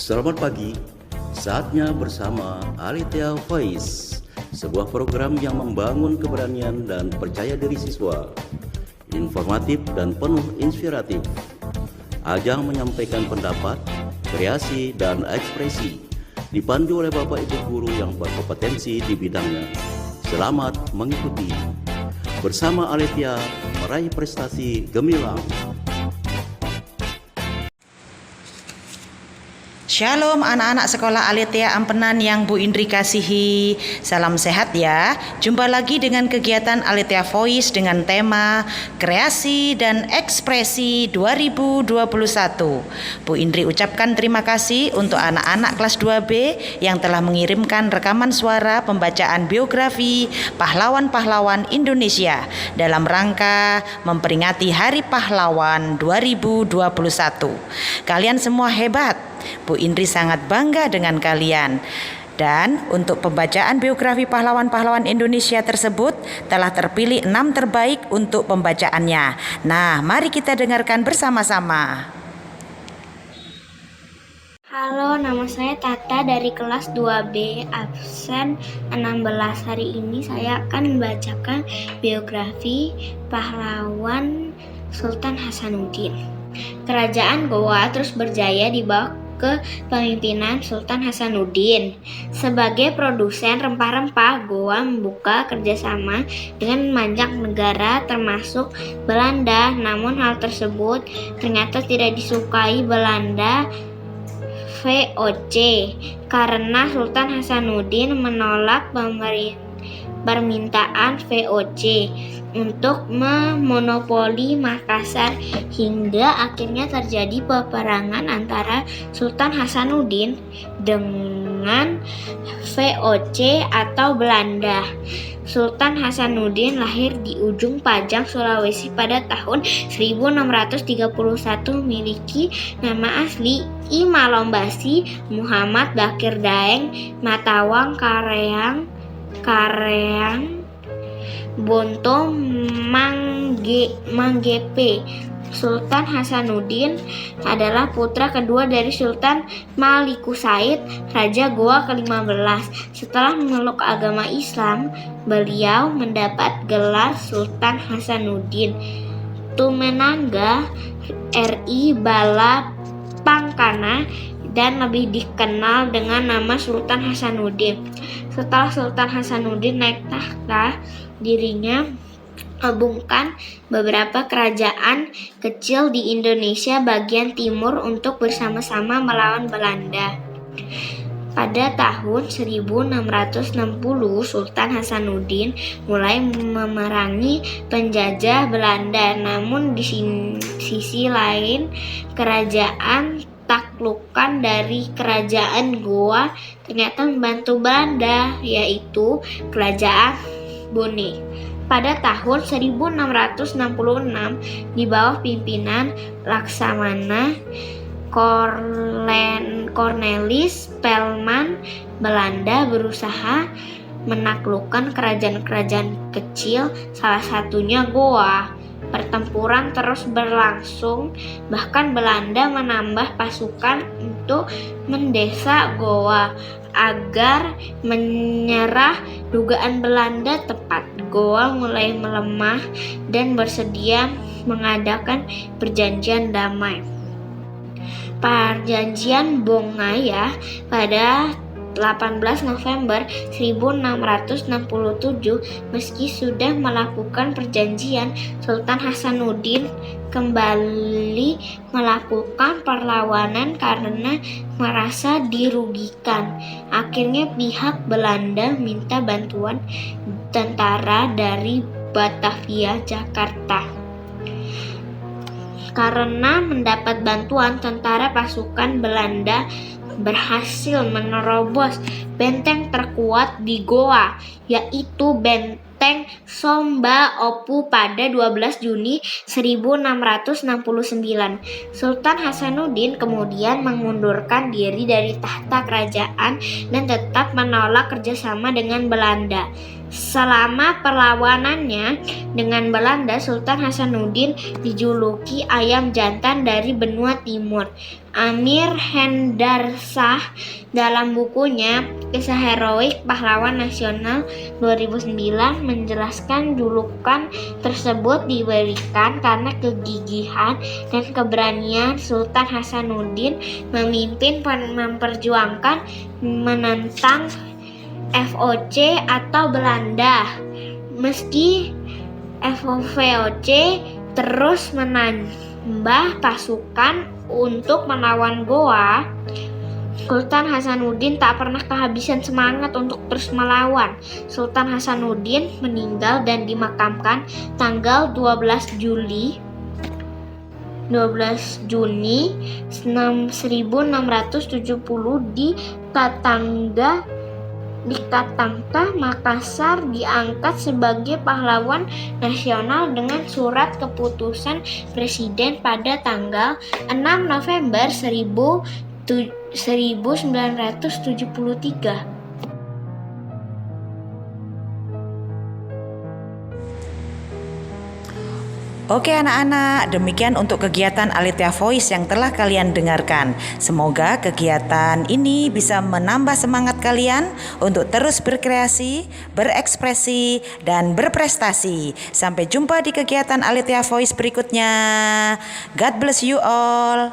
Selamat pagi, saatnya bersama Alethea Voice, sebuah program yang membangun keberanian dan percaya diri siswa, informatif dan penuh inspiratif. Ajang menyampaikan pendapat, kreasi, dan ekspresi, dipandu oleh Bapak Ibu Guru yang berkompetensi di bidangnya. Selamat mengikuti. Bersama Alethea, meraih prestasi gemilang. Shalom anak-anak sekolah Alethea Ampenan yang Bu Indri kasihi. Salam sehat ya. Jumpa lagi dengan kegiatan Alethea Voice dengan tema Kreasi dan Ekspresi 2021. Bu Indri ucapkan terima kasih untuk anak-anak kelas 2B yang telah mengirimkan rekaman suara pembacaan biografi pahlawan-pahlawan Indonesia dalam rangka memperingati Hari Pahlawan 2021. Kalian semua hebat. Bu Indri sangat bangga dengan kalian. Dan untuk pembacaan biografi pahlawan-pahlawan Indonesia tersebut telah terpilih 6 terbaik untuk pembacaannya. Nah, mari kita dengarkan bersama-sama. Halo, nama saya Tata dari kelas 2B, absen 16. Hari ini saya akan membacakan biografi pahlawan Sultan Hasanuddin. Kerajaan Goa terus berjaya di bawah kepemimpinan Sultan Hasanuddin. Sebagai produsen rempah-rempah, Goa membuka kerjasama dengan banyak negara termasuk Belanda. Namun hal tersebut ternyata tidak disukai Belanda VOC karena Sultan Hasanuddin menolak permintaan VOC untuk memonopoli Makassar hingga akhirnya terjadi peperangan antara Sultan Hasanuddin dengan VOC atau Belanda. Sultan Hasanuddin lahir di Ujung Pajang, Sulawesi pada tahun 1631, memiliki nama asli I Malombasi Muhammad Bakir Daeng Matawang Kareang Bonto Manggepe. Sultan Hasanuddin adalah putra kedua dari Sultan Malikusaid, Raja Goa ke-15. Setelah memeluk agama Islam, beliau mendapat gelar Sultan Hasanuddin Tumenangga RI Bala Pangkana dan lebih dikenal dengan nama Sultan Hasanuddin. Setelah Sultan Hasanuddin naik tahta, dirinya menggabungkan beberapa kerajaan kecil di Indonesia bagian timur untuk bersama-sama melawan Belanda. Pada tahun 1660, Sultan Hasanuddin mulai memerangi penjajah Belanda. Namun di sisi lain, kerajaan taklukan dari kerajaan Goa ternyata membantu Belanda, yaitu kerajaan Bone. Pada tahun 1666, di bawah pimpinan Laksamana Cornelis Spelman, Belanda berusaha menaklukkan kerajaan-kerajaan kecil, salah satunya Goa. Pertempuran terus berlangsung, bahkan Belanda menambah pasukan untuk mendesak Goa agar menyerah. Dugaan Belanda tepat. Goa mulai melemah dan bersedia mengadakan perjanjian damai. Perjanjian Bongaya pada 18 November 1667, meski sudah melakukan perjanjian, Sultan Hasanuddin kembali melakukan perlawanan karena merasa dirugikan. Akhirnya pihak Belanda minta bantuan tentara dari Batavia, Jakarta. Karena mendapat bantuan tentara, pasukan Belanda berhasil menerobos benteng terkuat di Goa, yaitu Benteng Somba Opu pada 12 Juni 1669. Sultan Hasanuddin kemudian mengundurkan diri dari tahta kerajaan dan tetap menolak kerjasama dengan Belanda. Selama perlawanannya dengan Belanda, Sultan Hasanuddin dijuluki ayam jantan dari benua timur. Amir Hendarsah dalam bukunya Kisah Heroik Pahlawan Nasional 2009 menjelaskan julukan tersebut diberikan karena kegigihan dan keberanian Sultan Hasanuddin memimpin memperjuangkan menentang VOC atau Belanda. Meski VOC terus menambah pasukan untuk melawan Goa, Sultan Hasanuddin tak pernah kehabisan semangat untuk terus melawan. Sultan Hasanuddin meninggal dan dimakamkan tanggal 12 Juni 1670 di Katangka, Makassar, diangkat sebagai pahlawan nasional dengan surat keputusan presiden pada tanggal 6 November 1973. Oke anak-anak, demikian untuk kegiatan Alethea Voice yang telah kalian dengarkan. Semoga kegiatan ini bisa menambah semangat kalian untuk terus berkreasi, berekspresi, dan berprestasi. Sampai jumpa di kegiatan Alethea Voice berikutnya. God bless you all.